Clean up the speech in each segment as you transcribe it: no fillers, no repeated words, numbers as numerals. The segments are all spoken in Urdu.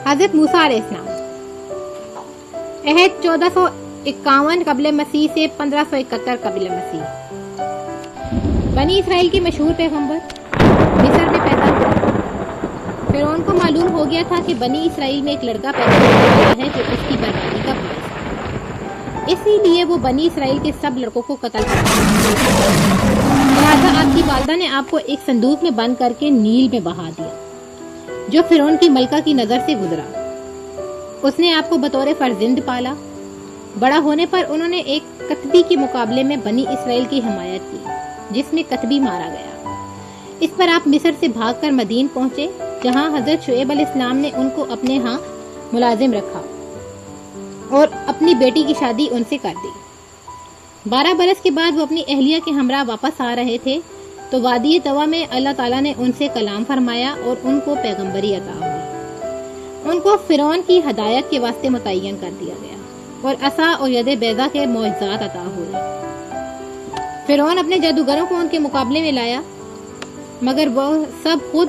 حضرت موسیٰ علیہ السلام، عہد 1451 قبل مسیح سے 1571 قبل مسیح۔ بنی اسرائیل کے مشہور پیغمبر مصر میں پیدا ہوا۔ فرعون کو معلوم ہو گیا تھا کہ بنی اسرائیل میں ایک لڑکا پیدا ہو گیا ہے جو اس کی بربادی کا باعث ہے، اسی لیے وہ بنی اسرائیل کے سب لڑکوں کو قتل کر دیا۔ لہٰذا آپ کی والدہ نے آپ کو ایک صندوق میں بند کر کے نیل میں بہا دیا، جو فرعون کی ملکہ کی نظر سے گزرا۔ اس نے آپ کو بطور فرزند پالا۔ بڑا ہونے پر انہوں نے ایک کتبی کے مقابلے میں بنی اسرائیل کی حمایت کی، جس میں کتبی مارا گیا۔ اس پر آپ مصر سے بھاگ کر مدین پہنچے، جہاں حضرت شعیب علیہ السلام نے ان کو اپنے ہاں ملازم رکھا اور اپنی بیٹی کی شادی ان سے کر دی۔ 12 برس کے بعد وہ اپنی اہلیہ کے ہمراہ واپس آ رہے تھے تو وادی طوا میں اللہ تعالیٰ نے ان سے کلام فرمایا اور ان کو پیغمبری عطا ہوئی۔ ان کو فرعون کی ہدایت کے واسطے متعین کر دیا گیا اور عصا اور ید بیضا کے معجزات عطا ہوئے۔ فرعون اپنے جادوگروں کو ان کے مقابلے میں لایا، مگر وہ سب خود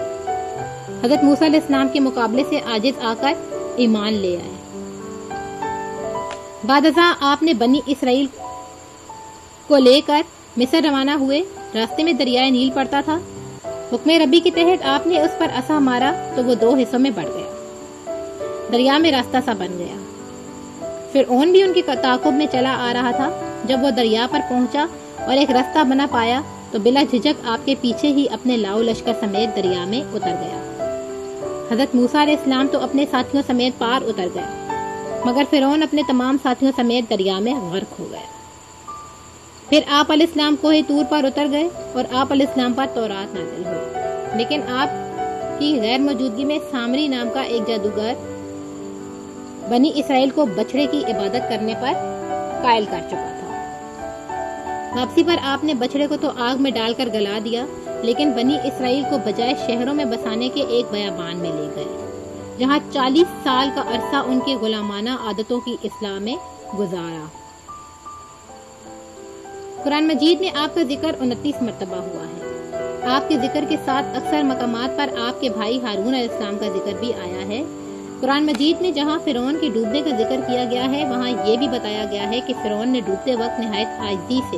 حضرت موسیٰ علیہ السلام کے مقابلے سے عاجز آ کر ایمان لے آئے۔ بعد ازاں آپ نے بنی اسرائیل کو لے کر مصر روانہ ہوئے۔ راستے میں دریائے نیل پڑتا تھا۔ حکم ربی کے تحت آپ نے اس پر عصا مارا تو وہ 2 حصوں میں بٹ گیا، دریا میں راستہ سا بن گیا۔ فرعون بھی ان کے تعاقب میں چلا آ رہا تھا۔ جب وہ دریا پر پہنچا اور ایک راستہ بنا پایا تو بلا جھجک آپ کے پیچھے ہی اپنے لاؤ لشکر سمیت دریا میں اتر گیا۔ حضرت موسیٰ علیہ السلام تو اپنے ساتھیوں سمیت پار اتر گئے، مگر فرعون اپنے تمام ساتھیوں سمیت دریا میں غرق ہو گئے۔ پھر آپ علیہ السلام کوہ طور پر اتر گئے اور آپ علیہ السلام پر تورات نازل ہوئی، لیکن آپ کی غیر موجودگی میں سامری نام کا ایک جادوگر بنی اسرائیل کو بچڑے کی عبادت کرنے پر قائل کر چکا تھا۔ واپسی پر آپ نے بچڑے کو تو آگ میں ڈال کر گلا دیا، لیکن بنی اسرائیل کو بجائے شہروں میں بسانے کے ایک بیابان میں لے گئے، جہاں 40 سال کا عرصہ ان کی غلامانہ عادتوں کی اصلاح میں گزارا۔ قرآن مجید میں آپ کا ذکر 29 مرتبہ ہوا ہے۔ آپ کے ذکر کے ساتھ اکثر مقامات پر آپ کے بھائی ہارون علیہ السلام کا ذکر بھی آیا ہے۔ قرآن مجید میں جہاں فرعون کے ڈوبنے کا ذکر کیا گیا ہے، وہاں یہ بھی بتایا گیا ہے کہ فرعون نے ڈوبتے وقت نہایت عاجزی سے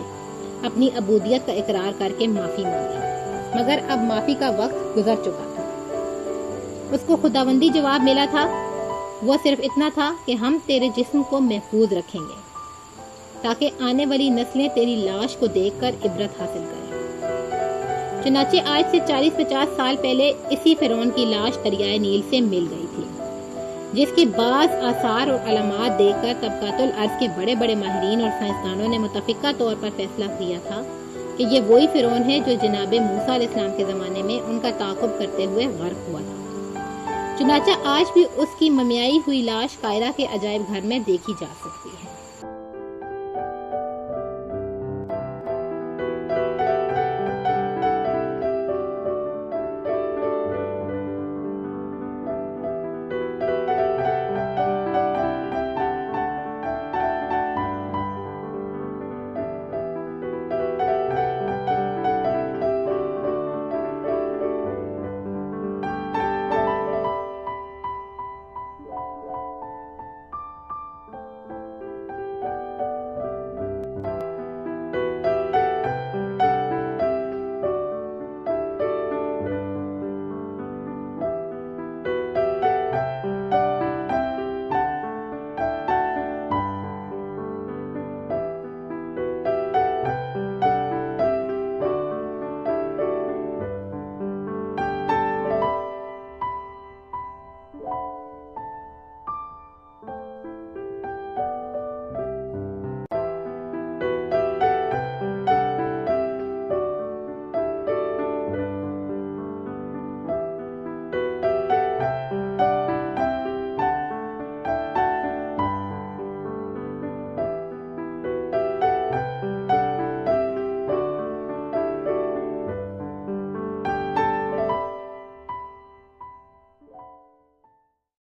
اپنی عبودیت کا اقرار کر کے معافی مانگی، مگر اب معافی کا وقت گزر چکا تھا۔ اس کو خداوندی جواب ملا تھا، وہ صرف اتنا تھا کہ ہم تیرے جسم کو محفوظ رکھیں گے تاکہ آنے والی نسلیں تیری لاش کو دیکھ کر عبرت حاصل کریں۔ چنانچہ آج سے 40-50 سال پہلے اسی فرعون کی لاش دریائے نیل سے مل گئی تھی، جس کے بعض آثار اور علامات دیکھ کر طبقات الارض کے بڑے بڑے ماہرین اور سائنسدانوں نے متفقہ طور پر فیصلہ کیا تھا کہ یہ وہی فرعون ہے جو جناب موسیٰ علیہ السلام کے زمانے میں ان کا تعاقب کرتے ہوئے غرق ہوا تھا۔ چنانچہ آج بھی اس کی ممیائی ہوئی لاش قاہرہ کے عجائب گھر میں دیکھی جا سکتی